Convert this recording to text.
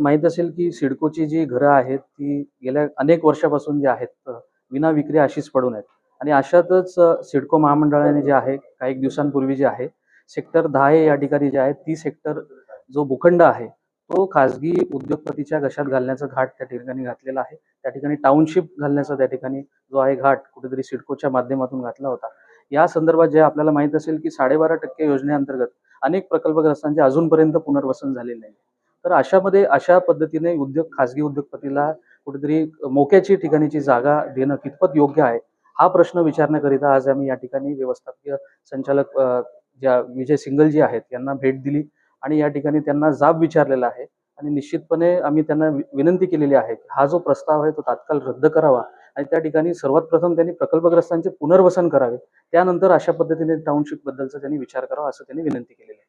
माहीत असेल की सिडकोची जी घरं आहेत, ती गेल्या अनेक वर्षापासून जी आहेत विना विक्री अशीच पडून आहेत. आणि अशातच सिडको महामंडळाने जे आहे, काही दिवसांपूर्वी जे आहे, सेक्टर 10A या ठिकाणी जे आहे, 30 हेक्टर जो भूखंड आहे, तो खाजगी उद्योगपतीच्या घशात घालण्याचा घाट त्या ठिकाणी घातलेला आहे. त्या ठिकाणी टाउनशिप घालण्याचा त्या ठिकाणी जो आहे घाट कुठेतरी सिडकोच्या माध्यमातून घातला होता. या संदर्भात जे आपल्याला माहीत असेल की 12.5% योजनेअंतर्गत अनेक प्रकल्पग्रस्तांचे अजूनपर्यंत पुनर्वसन झालेले नाही. तर अशामध्ये अशा पद्धतीने खाजगी उद्योगपतीला कुठेतरी मोक्याची ठिकाणीची जागा देणं कितपत योग्य आहे, हा प्रश्न विचारण्याकरिता आज आम्ही या ठिकाणी व्यवस्थापकीय संचालक ज्या विजय सिंघल आहेत यांना भेट दिली आणि या ठिकाणी त्यांना जाब विचारलेला आहे आणि निश्चितपणे आम्ही त्यांना विनंती केलेली आहे, की हा जो प्रस्ताव आहे तो तात्काळ रद्द करावा आणि त्या ठिकाणी सर्वात प्रथम त्यांनी प्रकल्पग्रस्तांचे पुनर्वसन करावे. त्यानंतर अशा पद्धतीने टाउनशिप बद्दलचा त्यांनी विचार करावा असं त्यांनी विनंती केलेली आहे.